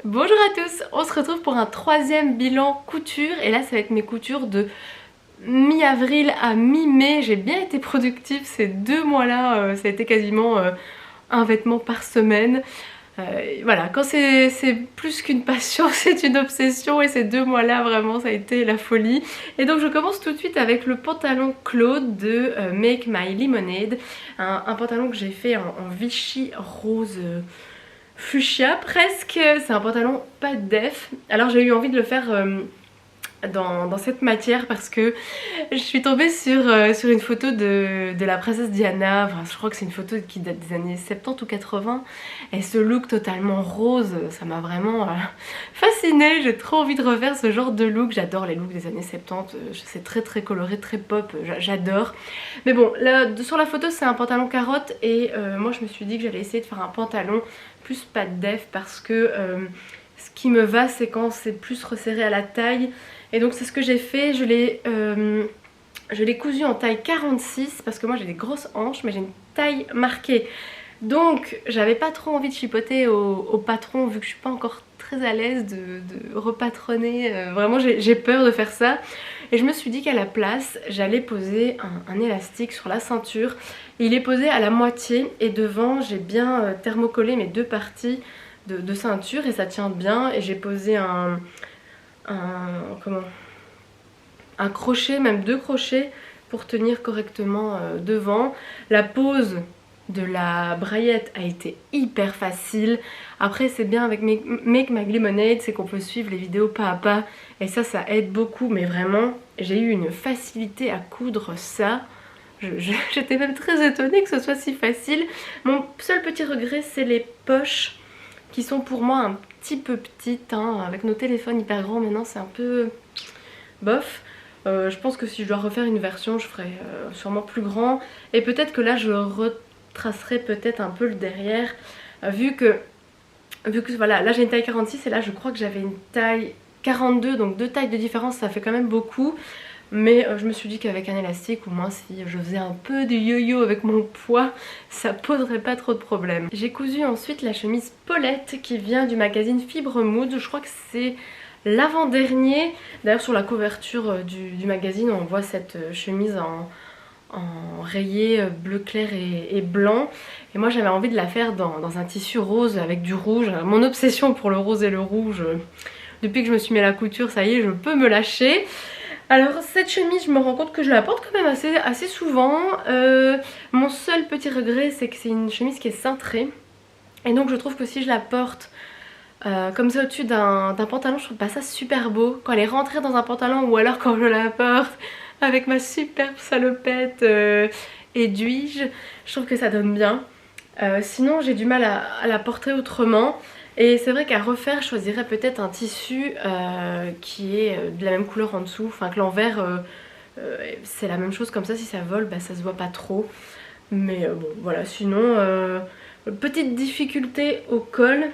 Bonjour à tous, on se retrouve pour un troisième bilan couture et là ça va être mes coutures de mi-avril à mi-mai. J'ai bien été productive ces 2 mois-là, ça a été quasiment un vêtement par semaine. Voilà, quand c'est plus qu'une passion, c'est une obsession et ces 2 mois-là vraiment ça a été la folie. Et donc je commence tout de suite avec le pantalon Claude de Make My Lemonade, un pantalon que j'ai fait en Vichy rose fuchsia presque. C'est un pantalon pas def. Alors j'ai eu envie de le faire dans cette matière parce que je suis tombée sur une photo de la princesse Diana. Enfin, je crois que c'est une photo qui date des années 70 ou 80 et ce look totalement rose, ça m'a vraiment fascinée. J'ai trop envie de refaire ce genre de look. J'adore les looks des années 70, c'est très coloré, très pop, j'adore. Mais bon, là, sur la photo c'est un pantalon carotte et moi je me suis dit que j'allais essayer de faire un pantalon plus pas de def parce que ce qui me va c'est quand c'est plus resserré à la taille. Et donc c'est ce que j'ai fait, je l'ai cousu en taille 46 parce que moi j'ai des grosses hanches mais j'ai une taille marquée. Donc j'avais pas trop envie de chipoter au patron vu que je suis pas encore très à l'aise de repatronner. Vraiment j'ai peur de faire ça. Et je me suis dit qu'à la place j'allais poser un élastique sur la ceinture. Il est posé à la moitié et devant j'ai bien thermocollé mes deux parties de ceinture et ça tient bien. Et j'ai posé un crochet, même 2 crochets pour tenir correctement devant. La pose de la braillette a été hyper facile. Après c'est bien avec Make My Lemonade, c'est qu'on peut suivre les vidéos pas à pas et ça aide beaucoup. Mais vraiment j'ai eu une facilité à coudre ça. J'étais même très étonnée que ce soit si facile. Mon seul petit regret c'est les poches qui sont pour moi un petit peu petites, hein. Avec nos téléphones hyper grands maintenant c'est un peu bof. Je pense que si je dois refaire une version je ferai sûrement plus grand et peut-être que là je retracerai peut-être un peu le derrière vu que voilà, là j'ai une taille 46 et là je crois que j'avais une taille 42, donc 2 tailles de différence, ça fait quand même beaucoup. Mais je me suis dit qu'avec un élastique, au moins si je faisais un peu de yo-yo avec mon poids, ça poserait pas trop de problèmes. J'ai cousu ensuite la chemise Paulette qui vient du magazine Fibre Mood. Je crois que c'est l'avant-dernier. D'ailleurs sur la couverture du magazine on voit cette chemise en rayé bleu clair et blanc. Et moi j'avais envie de la faire dans un tissu rose avec du rouge. Mon obsession pour le rose et le rouge, depuis que je me suis mis à la couture, ça y est, je peux me lâcher. Alors cette chemise je me rends compte que je la porte quand même assez souvent. Mon seul petit regret c'est que c'est une chemise qui est cintrée. Et donc je trouve que si je la porte comme ça au-dessus d'un pantalon, je trouve pas ça super beau. Quand elle est rentrée dans un pantalon ou alors quand je la porte avec ma superbe salopette aiguille, je trouve que ça donne bien. Sinon j'ai du mal à la porter autrement. Et c'est vrai qu'à refaire, je choisirais peut-être un tissu qui est de la même couleur en dessous. Enfin que l'envers c'est la même chose, comme ça si ça vole, bah, ça se voit pas trop. Mais bon voilà, sinon petite difficulté au col.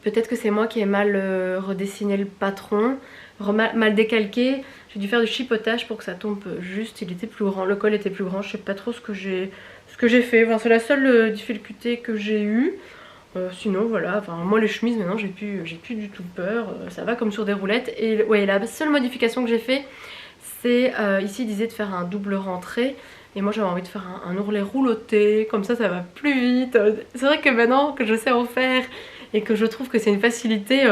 Peut-être que c'est moi qui ai mal redessiné le patron, mal décalqué. J'ai dû faire du chipotage pour que ça tombe juste, il était plus grand, le col était plus grand. Je sais pas trop ce que j'ai fait, enfin, c'est la seule difficulté que j'ai eue. Sinon voilà, enfin, moi les chemises maintenant j'ai plus du tout peur, ça va comme sur des roulettes. Et ouais, la seule modification que j'ai fait c'est ici il disait de faire un double rentré. Et moi j'avais envie de faire un ourlet rouloté, comme ça va plus vite. C'est vrai que maintenant que je sais en faire et que je trouve que c'est une facilité,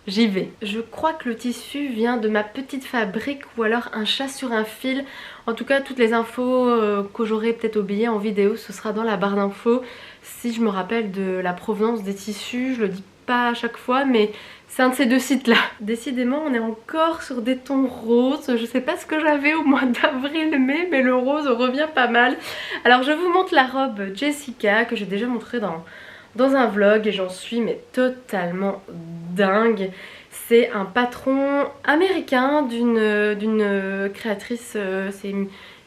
j'y vais. Je crois que le tissu vient de ma petite fabrique ou alors un chat sur un fil. En tout cas toutes les infos que j'aurai peut-être oubliées en vidéo, ce sera dans la barre d'infos. Si je me rappelle de la provenance des tissus, je le dis pas à chaque fois mais c'est un de ces deux sites là. Décidément on est encore sur des tons roses. Je sais pas ce que j'avais au mois d'avril-mai mais le rose revient pas mal. Alors je vous montre la robe Jessica que j'ai déjà montrée dans un vlog et j'en suis mais totalement dingue. C'est un patron américain d'une créatrice, c'est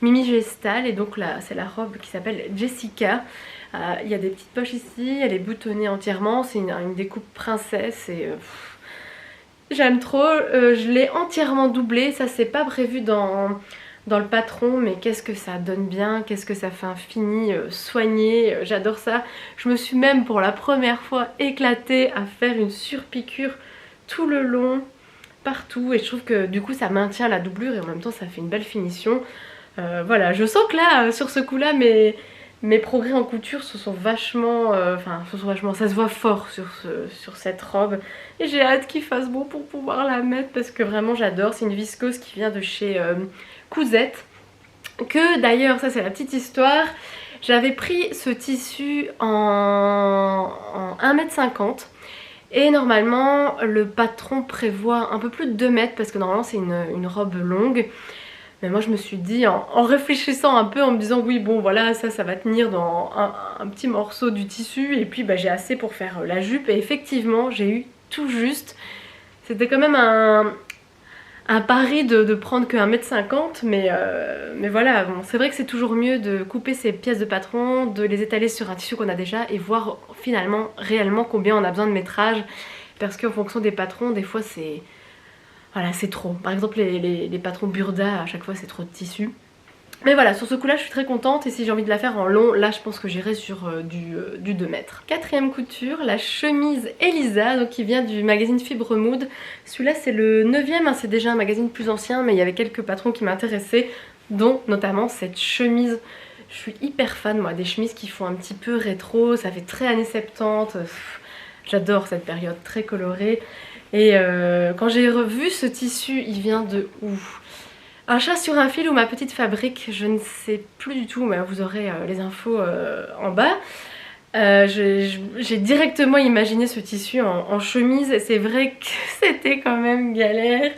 Mimi Gestal, et donc là c'est la robe qui s'appelle Jessica. Il y a des petites poches ici, elle est boutonnée entièrement, c'est une découpe princesse et j'aime trop. Je l'ai entièrement doublée, ça c'est pas prévu dans dans le patron, mais qu'est-ce que ça donne bien, qu'est-ce que ça fait un fini soigné, j'adore ça. Je me suis même pour la première fois éclatée à faire une surpiqûre tout le long, partout, et je trouve que du coup ça maintient la doublure et en même temps ça fait une belle finition. Voilà, je sens que là, sur ce coup là, mes progrès en couture se sont vachement, ça se voit fort sur cette robe, et j'ai hâte qu'il fasse beau pour pouvoir la mettre parce que vraiment j'adore. C'est une viscose qui vient de chez Cousette, que d'ailleurs, ça c'est la petite histoire, j'avais pris ce tissu en 1,50 m et normalement le patron prévoit un peu plus de 2 mètres parce que normalement c'est une robe longue. Mais moi je me suis dit, en réfléchissant un peu, en me disant oui bon voilà, ça va tenir dans un petit morceau du tissu, et puis j'ai assez pour faire la jupe, et effectivement j'ai eu tout juste. C'était quand même un pari de prendre que 1,50 m, mais voilà, bon, c'est vrai que c'est toujours mieux de couper ces pièces de patron, de les étaler sur un tissu qu'on a déjà et voir finalement réellement combien on a besoin de métrage, parce qu'en fonction des patrons, des fois c'est... Voilà, c'est trop. Par exemple les patrons Burda, à chaque fois c'est trop de tissu. Mais voilà, sur ce coup là je suis très contente, et si j'ai envie de la faire en long, là je pense que j'irai sur du 2 mètres. Quatrième couture, la chemise Elisa, donc qui vient du magazine Fibre Mood. Celui-là c'est le 9e, hein, c'est déjà un magazine plus ancien, mais il y avait quelques patrons qui m'intéressaient, dont notamment cette chemise. Je suis hyper fan moi des chemises qui font un petit peu rétro, ça fait très années 70, j'adore cette période très colorée. Et quand j'ai revu ce tissu, il vient de où? Un chat sur un fil ou ma petite fabrique, je ne sais plus du tout, mais vous aurez les infos en bas. J'ai directement imaginé ce tissu en chemise, et c'est vrai que c'était quand même galère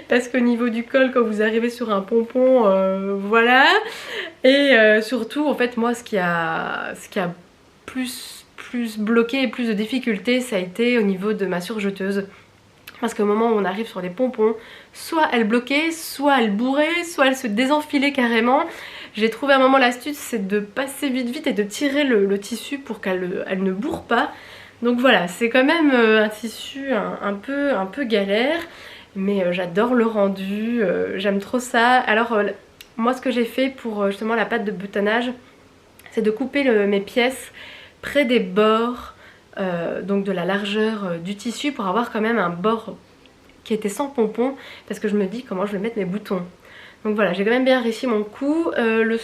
parce qu'au niveau du col, quand vous arrivez sur un pompon, voilà. Et surtout en fait moi ce qui a plus bloqué et plus de difficultés, ça a été au niveau de ma surjeteuse. Parce qu'au moment où on arrive sur les pompons, soit elle bloquait, soit elle bourrait, soit elle se désenfilait carrément. J'ai trouvé à un moment l'astuce, c'est de passer vite et de tirer le tissu pour qu'elle ne bourre pas. Donc voilà, c'est quand même un tissu un peu galère, mais j'adore le rendu, j'aime trop ça. Alors moi ce que j'ai fait pour justement la pâte de boutonnage, c'est de couper mes pièces près des bords, donc de la largeur du tissu, pour avoir quand même un bord qui était sans pompon, parce que je me dis comment je vais mettre mes boutons. Donc voilà, j'ai quand même bien réussi mon coup. Le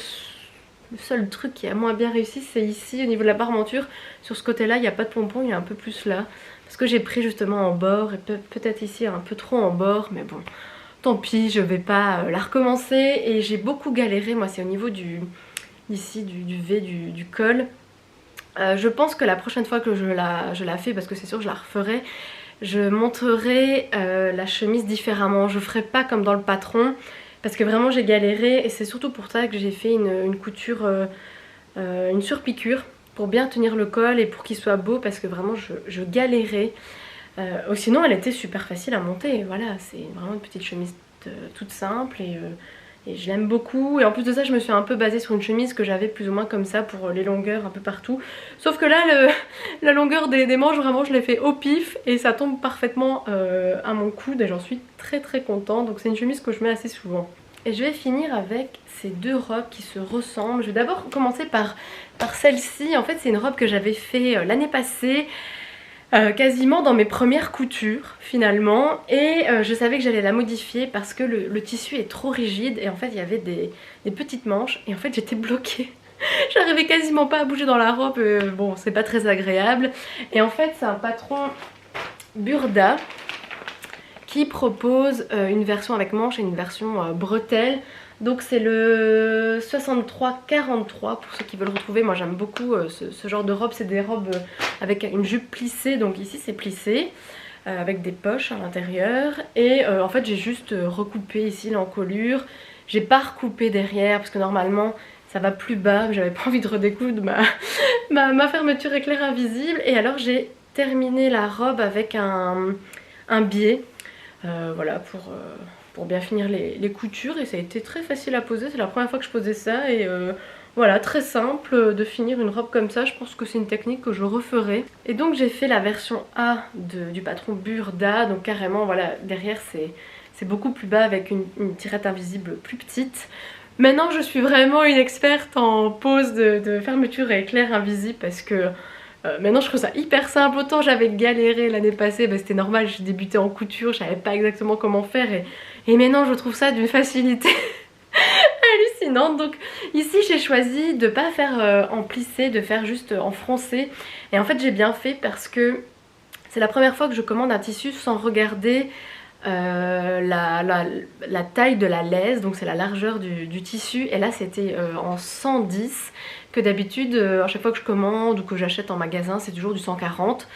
seul truc qui a moins bien réussi, c'est ici au niveau de la barmenture. Sur ce côté là il n'y a pas de pompon, il y a un peu plus là, parce que j'ai pris justement en bord, et peut-être ici un peu trop en bord, mais bon tant pis, je vais pas la recommencer. Et j'ai beaucoup galéré, moi c'est au niveau ici du V du col. Je pense que la prochaine fois que je la fais, parce que c'est sûr que je la referai, je montrerai la chemise différemment. Je ferai pas comme dans le patron, parce que vraiment j'ai galéré, et c'est surtout pour ça que j'ai fait une couture, une surpiqûre, pour bien tenir le col et pour qu'il soit beau, parce que vraiment je galérais. Sinon elle était super facile à monter, voilà, c'est vraiment une petite chemise toute simple, et je l'aime beaucoup. Et en plus de ça je me suis un peu basée sur une chemise que j'avais plus ou moins comme ça pour les longueurs un peu partout, sauf que là la longueur des manches, vraiment je l'ai fait au pif et ça tombe parfaitement à mon coude, et j'en suis très contente. Donc c'est une chemise que je mets assez souvent. Et je vais finir avec ces deux robes qui se ressemblent. Je vais d'abord commencer par celle-ci. En fait c'est une robe que j'avais fait l'année passée, quasiment dans mes premières coutures finalement, et je savais que j'allais la modifier parce que le tissu est trop rigide, et en fait il y avait des petites manches, et en fait j'étais bloquée. J'arrivais quasiment pas à bouger dans la robe, bon c'est pas très agréable. Et en fait c'est un patron Burda qui propose une version avec manches et une version bretelle. Donc c'est le 63-43 pour ceux qui veulent retrouver. Moi j'aime beaucoup ce genre de robe, c'est des robes avec une jupe plissée, donc ici c'est plissé, avec des poches à l'intérieur. Et en fait j'ai juste recoupé ici l'encolure, j'ai pas recoupé derrière parce que normalement ça va plus bas, j'avais pas envie de redécoudre ma fermeture éclair invisible. Et alors j'ai terminé la robe avec un biais, voilà, pour bien finir les coutures, et ça a été très facile à poser. C'est la première fois que je posais ça, et voilà, très simple de finir une robe comme ça. Je pense que c'est une technique que je referai. Et donc j'ai fait la version A du patron Burda, donc carrément voilà, derrière c'est beaucoup plus bas avec une tirette invisible plus petite. Maintenant je suis vraiment une experte en pose de fermeture et éclair invisible parce que maintenant je trouve ça hyper simple. Autant j'avais galéré l'année passée, bah, c'était normal, j'ai débuté en couture, je savais pas exactement comment faire et maintenant je trouve ça d'une facilité hallucinante. Donc ici j'ai choisi de pas faire en plissé, de faire juste en froncé. Et en fait j'ai bien fait parce que c'est la première fois que je commande un tissu sans regarder la taille de la laise, donc c'est la largeur du tissu, et là c'était en 110, que d'habitude à chaque fois que je commande ou que j'achète en magasin c'est toujours du 140.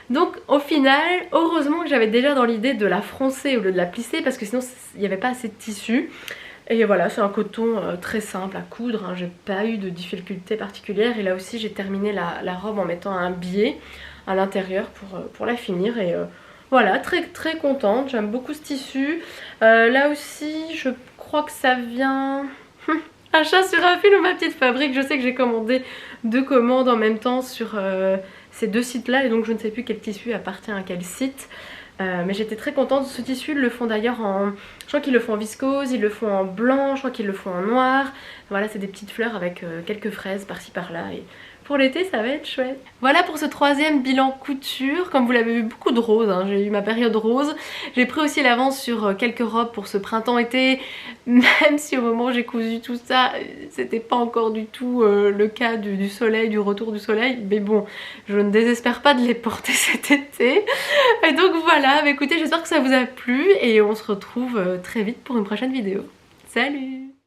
Donc au final, heureusement que j'avais déjà dans l'idée de la froncer au lieu de la plisser parce que sinon il n'y avait pas assez de tissu. Et voilà, c'est un coton très simple à coudre, hein. J'ai pas eu de difficulté particulière. Et là aussi j'ai terminé la robe en mettant un biais à l'intérieur pour la finir. Et voilà, très très contente, j'aime beaucoup ce tissu. Là aussi je crois que ça vient... Achat sur un fil ou ma petite fabrique. Je sais que j'ai commandé 2 commandes en même temps sur ces 2 sites là et donc je ne sais plus quel tissu appartient à quel site. Mais j'étais très contente de ce tissu. Ils le font d'ailleurs en... Je crois qu'ils le font en viscose, ils le font en blanc, je crois qu'ils le font en noir. Voilà, c'est des petites fleurs avec quelques fraises par-ci par-là. Et pour l'été, ça va être chouette. Voilà pour ce 3e bilan couture. Comme vous l'avez vu, beaucoup de rose, hein. J'ai eu ma période rose. J'ai pris aussi l'avance sur quelques robes pour ce printemps-été. Même si au moment où j'ai cousu tout ça, c'était pas encore du tout le cas du soleil, du retour du soleil. Mais bon, je ne désespère pas de les porter cet été. Et donc voilà, bah écoutez, j'espère que ça vous a plu et on se retrouve très vite pour une prochaine vidéo. Salut!